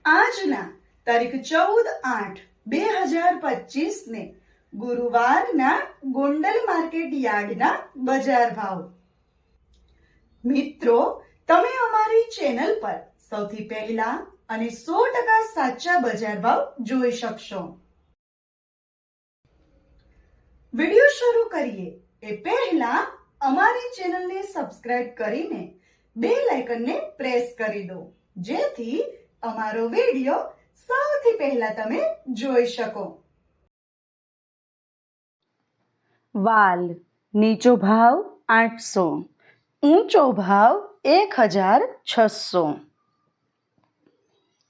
આજના તારીખ 14/8/2025 ને ગુરુવારના ગોંડલ માર્કેટ યાર્ડના બજાર ભાવ. મિત્રો, તમે અમારી ચેનલ પર સૌથી પહેલા અને 100% સાચા બજાર ભાવ જોઈ શકશો. વિડિયો શરૂ કરીએ એ પહેલા અમારી ચેનલને સબસ્ક્રાઇબ કરીને બેલ આઇકનને પ્રેસ કરી દો, જેથી અમારો વિડિયો સૌથી પહેલા તમે જોઈ શકો. વાલ નીચો ભાવ 800, ઊંચો ભાવ 1600.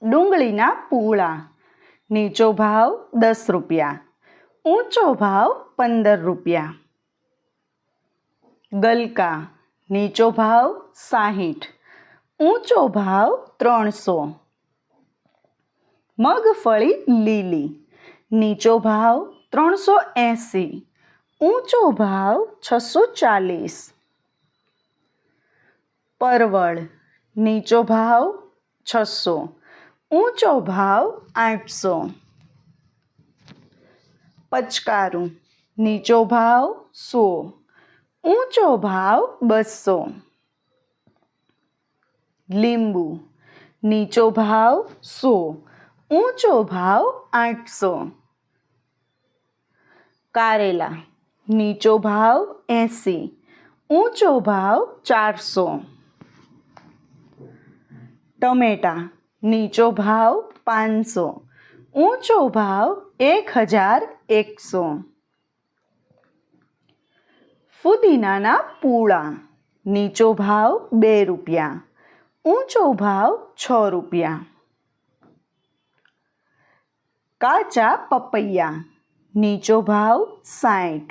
ડુંગળીના પૂળા નીચો ભાવ 10 રૂપિયા, ઊંચો ભાવ 15 રૂપિયા. ગલકા નીચો ભાવ 60, ઊંચો ભાવ 300. મગફળી લીલી નીચો ભાવ 380, ઊંચો ભાવ 640. પરવળ નીચો ભાવ 600, ઊંચો ભાવ 800. પચકારું નીચો ભાવ 100, ઊંચો ભાવ 200. લીંબુ નીચો ભાવ 100, ઊંચો ભાવ 800. કારેલા નીચો ભાવ 80, ઊંચો ભાવ 400. ટમેટા નીચો ભાવ 500, ઊંચો ભાવ 1100. ફુદીનાના પૂળા નીચો ભાવ 2 રૂપિયા, ઊંચો ભાવ 6 રૂપિયા. કાચા પપૈયા નીચો ભાવ 60,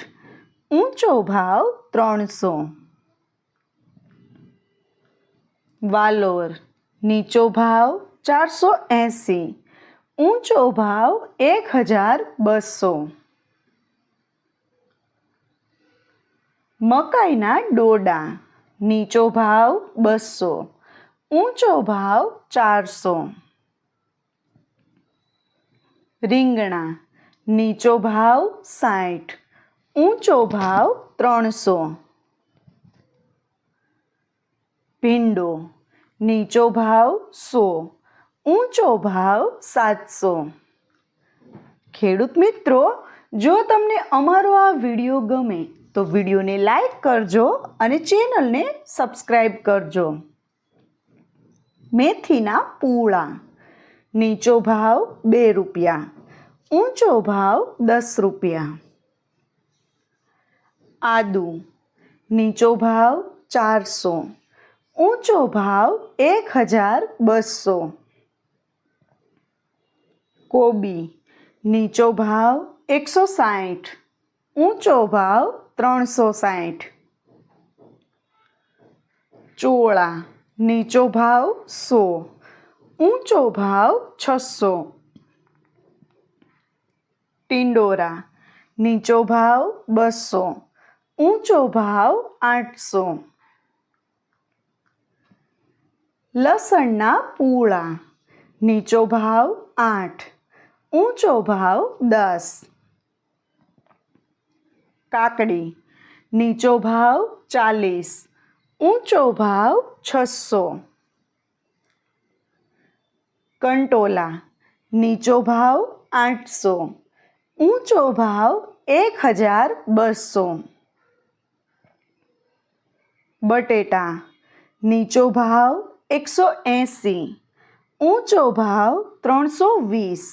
ઊંચો ભાવ 300. વાલોર નીચો ભાવ 480, ઊંચો ભાવ 1200. મકાઈના ડોડા નીચો ભાવ 200, ઊંચો ભાવ 400. રીંગણા નીચો ભાવ 60, ઊંચો ભાવ 300. ભીંડો નીચો ભાવ 100, ઊંચો ભાવ 700. ખેડૂત મિત્રો, જો તમને અમારો આ વિડીયો ગમે તો વિડીયોને લાઈક કરજો અને ચેનલને સબસ્ક્રાઈબ કરજો. મેથીના પૂળા નીચો ભાવ 2 રૂપિયા, ઊંચો ભાવ 10 રૂપિયા. આદુ નીચો ભાવ 400, ઊંચો ભાવ 1200. કોબી નીચો ભાવ 160, ઊંચો ભાવ 360. ચોળા નીચો ભાવ 100, ઊંચો ભાવ 600. ટિંડોરા નીચો ભાવ 200, ઊંચો ભાવ 800. લસણના પૂળા નીચો ભાવ 8, ઊંચો ભાવ 10. કાકડી નીચો ભાવ 40, ઊંચો ભાવ 600. કંટોલા નીચો ભાવ 800, ઊંચો ભાવ 1200. બટેટા નીચો ભાવ 180, ઊંચો ભાવ 320.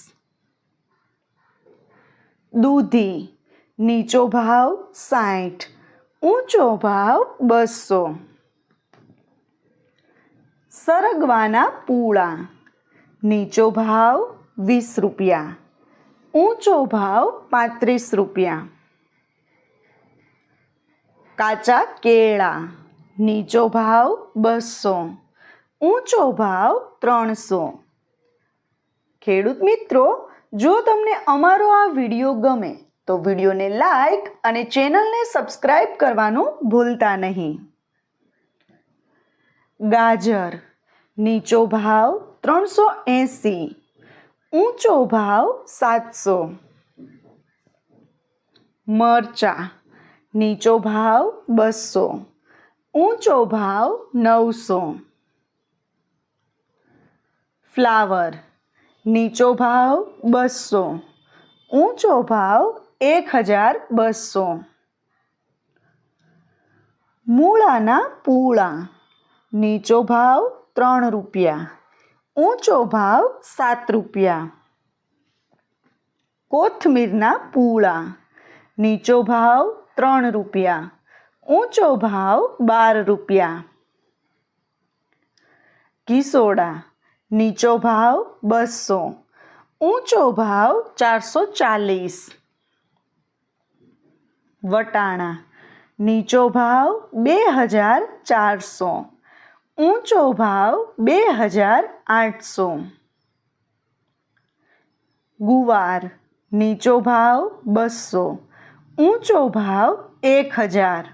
દૂધી નીચો ભાવ 60, ઊંચો ભાવ 200. સરગવાના પૂળા નીચો ભાવ 20 રૂપિયા, ઊંચો ભાવ 35 રૂપિયા. કાચા કેળા નીચો ભાવ 200, ઊંચો ભાવ 300. ખેડૂત મિત્રો, જો તમને અમારો આ વિડીયો ગમે તો વિડીયોને લાઈક અને ચેનલને સબસ્ક્રાઇબ કરવાનું ભૂલતા નહીં. ગાજર નીચો ભાવ 380, ઊંચો ભાવ 700. મરચાં નીચો ભાવ 200, ઊંચો ભાવ 900. ફ્લાવર નીચો ભાવ 200, ઊંચો ભાવ 1200. મૂળાના પૂળા નીચો ભાવ 3 રૂપિયા, ઊંચો ભાવ 7 રૂપિયા. કોથમીરના પૂળા નીચો ભાવ 3 રૂપિયા, ઊંચો ભાવ 12 રૂપિયા. કિસોડા નીચો ભાવ 200, ઊંચો ભાવ 440. વટાણા નીચો ભાવ 2400, ઊંચો ભાવ 2800. ગુવાર નીચો ભાવ 200, ઊંચો ભાવ 1000.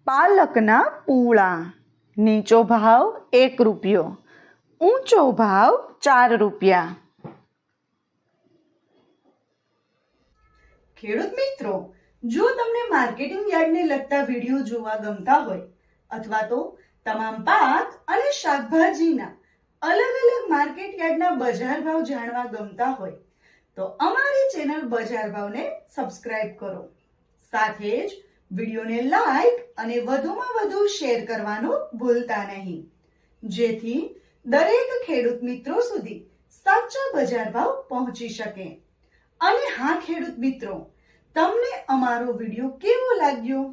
પાલકના પૂળા નીચો ભાવ 1 રૂપિયો, ઊંચો ભાવ 4 રૂપિયા. ખેડૂત મિત્રો, જો તમને માર્કેટિંગ યાર્ડને લગતા વિડીયો જોવા ગમતા હોય અથવા તો તમામ પાક અને શાકભાજીના અલગ અલગ માર્કેટ યાર્ડના બજાર ભાવ જાણવા ગમતા હોય તો અમારી ચેનલ બજાર ભાવને સબસ્ક્રાઇબ કરો. સાથે જ વિડીયોને લાઈક અને વધુમાં વધુ શેર કરવાનું ભૂલતા નહીં, જેથી દરેક ખેડૂત મિત્રો સુધી સાચા બજાર ભાવ પહોંચી શકે. અને હા ખેડૂત મિત્રો, તમને અમારો વિડીયો કેવો લાગ્યો?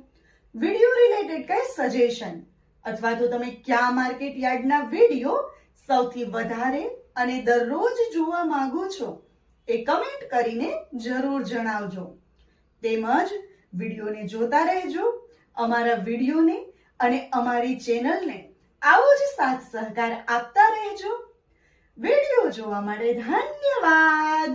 વિડીયો રિલેટેડ કઈ સજેશન અથવા તો તમે કયા માર્કેટ યાર્ડના વિડીયો સૌથી વધારે અને દરરોજ જોવા માંગો છો એ કમેન્ટ કરીને જરૂર જણાવજો. તેમજ વિડીયોને જોતા રહેજો, અમારા વિડીયોને અને અમારી ચેનલને આવો જ સાથ સહકાર આપતા રહેજો. વિડીયો જોવા માટે ધન્યવાદ.